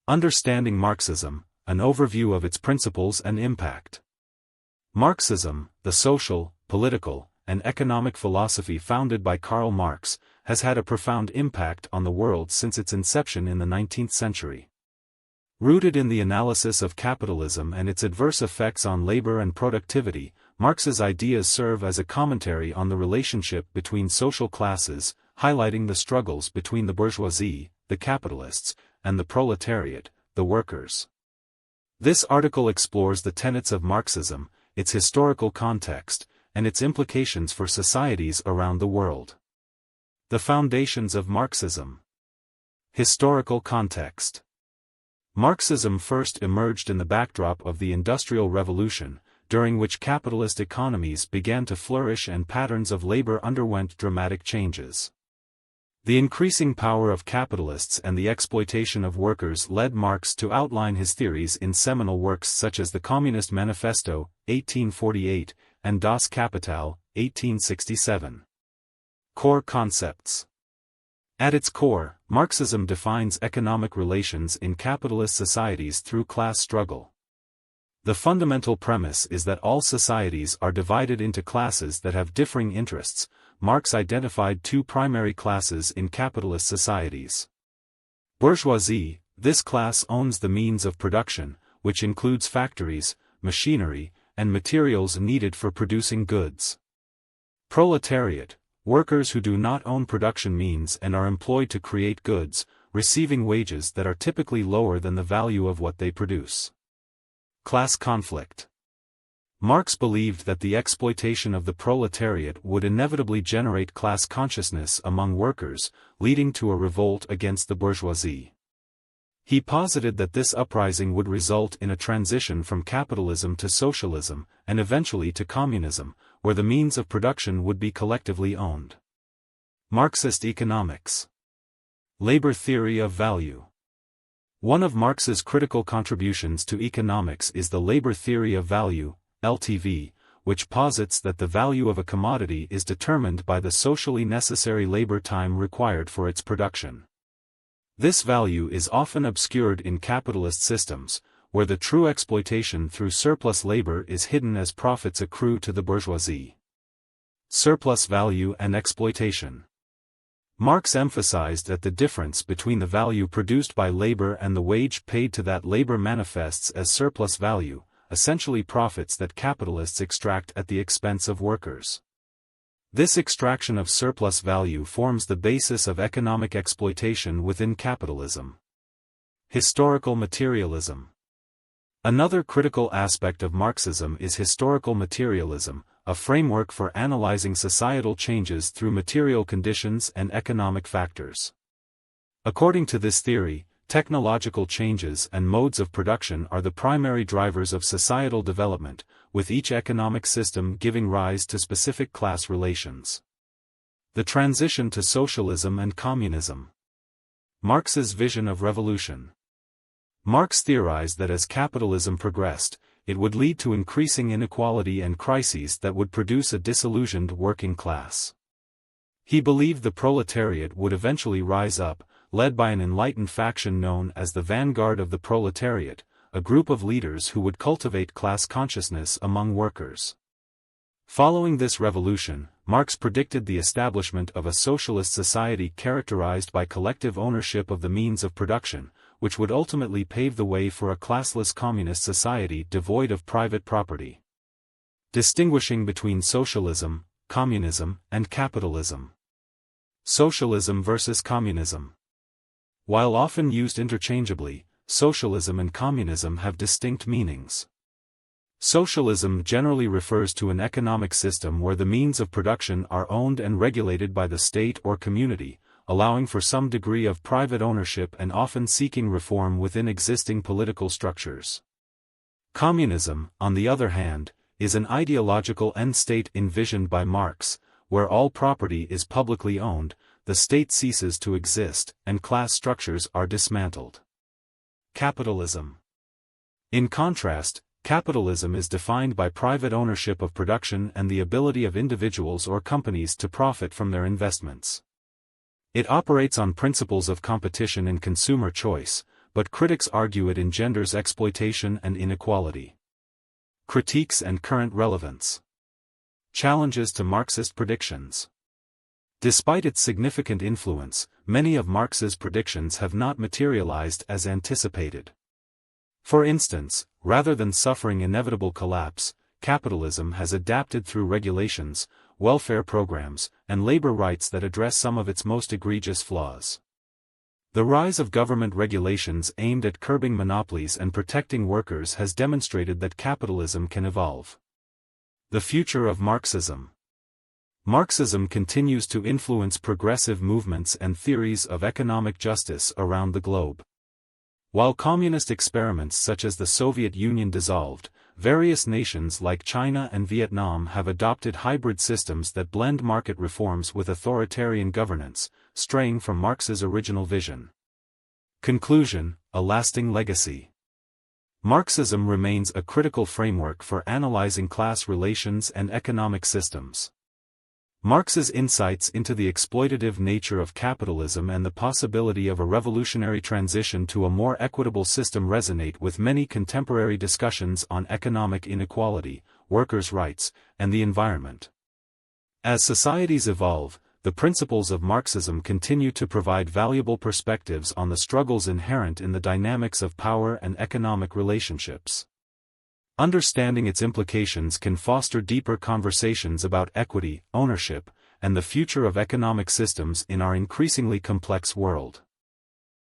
Understanding Marxism, an overview of its principles and impact. Marxism, the social, political, and economic philosophy founded by Karl Marx, has had a profound impact on the world since its inception in the 19th century. Rooted in the analysis of capitalism and its adverse effects on labor and productivity, Marx's ideas serve as a commentary on the relationship between social classes, highlighting the struggles between the bourgeoisie, the capitalists, and the proletariat, the workers. This article explores the tenets of Marxism, its historical context, and its implications for societies around the world. The foundations of Marxism. Historical context. Marxism first emerged in the backdrop of the Industrial Revolution, during which capitalist economies began to flourish and patterns of labor underwent dramatic changes. The increasing power of capitalists and the exploitation of workers led Marx to outline his theories in seminal works such as the Communist Manifesto, 1848, and Das Kapital, 1867. Core concepts. At its core, Marxism defines economic relations in capitalist societies through class struggle. The fundamental premise is that all societies are divided into classes that have differing interests. Marx identified two primary classes in capitalist societies. Bourgeoisie, this class owns the means of production, which includes factories, machinery, and materials needed for producing goods. Proletariat, workers who do not own production means and are employed to create goods, receiving wages that are typically lower than the value of what they produce. Class conflict. Marx believed that the exploitation of the proletariat would inevitably generate class consciousness among workers, leading to a revolt against the bourgeoisie. He posited that this uprising would result in a transition from capitalism to socialism, and eventually to communism, where the means of production would be collectively owned. Marxist economics. Labor theory of value. One of Marx's critical contributions to economics is the labor theory of value, LTV, which posits that the value of a commodity is determined by the socially necessary labor time required for its production. This value is often obscured in capitalist systems, where the true exploitation through surplus labor is hidden as profits accrue to the bourgeoisie. Surplus value and exploitation. Marx emphasized that the difference between the value produced by labor and the wage paid to that labor manifests as surplus value, essentially profits that capitalists extract at the expense of workers. This extraction of surplus value forms the basis of economic exploitation within capitalism. Historical materialism. Another critical aspect of Marxism is historical materialism, a framework for analyzing societal changes through material conditions and economic factors. According to this theory, technological changes and modes of production are the primary drivers of societal development, with each economic system giving rise to specific class relations. The transition to socialism and communism. Marx's vision of revolution. Marx theorized that as capitalism progressed, it would lead to increasing inequality and crises that would produce a disillusioned working class. He believed the proletariat would eventually rise up, led by an enlightened faction known as the Vanguard of the Proletariat, a group of leaders who would cultivate class consciousness among workers. Following this revolution, Marx predicted the establishment of a socialist society characterized by collective ownership of the means of production, which would ultimately pave the way for a classless communist society devoid of private property. Distinguishing between socialism, communism, and capitalism. Socialism versus communism. While often used interchangeably, socialism and communism have distinct meanings. Socialism generally refers to an economic system where the means of production are owned and regulated by the state or community, allowing for some degree of private ownership and often seeking reform within existing political structures. Communism, on the other hand, is an ideological end state envisioned by Marx, where all property is publicly owned, the state ceases to exist, and class structures are dismantled. Capitalism. In contrast, capitalism is defined by private ownership of production and the ability of individuals or companies to profit from their investments. It operates on principles of competition and consumer choice, but critics argue it engenders exploitation and inequality. Critiques and current relevance. Challenges to Marxist predictions. Despite its significant influence, many of Marx's predictions have not materialized as anticipated. For instance, rather than suffering inevitable collapse, capitalism has adapted through regulations, welfare programs, and labor rights that address some of its most egregious flaws. The rise of government regulations aimed at curbing monopolies and protecting workers has demonstrated that capitalism can evolve. The future of Marxism. Marxism continues to influence progressive movements and theories of economic justice around the globe. While communist experiments such as the Soviet Union dissolved, various nations like China and Vietnam have adopted hybrid systems that blend market reforms with authoritarian governance, straying from Marx's original vision. Conclusion: a lasting legacy. Marxism remains a critical framework for analyzing class relations and economic systems. Marx's insights into the exploitative nature of capitalism and the possibility of a revolutionary transition to a more equitable system resonate with many contemporary discussions on economic inequality, workers' rights, and the environment. As societies evolve, the principles of Marxism continue to provide valuable perspectives on the struggles inherent in the dynamics of power and economic relationships. Understanding its implications can foster deeper conversations about equity, ownership, and the future of economic systems in our increasingly complex world.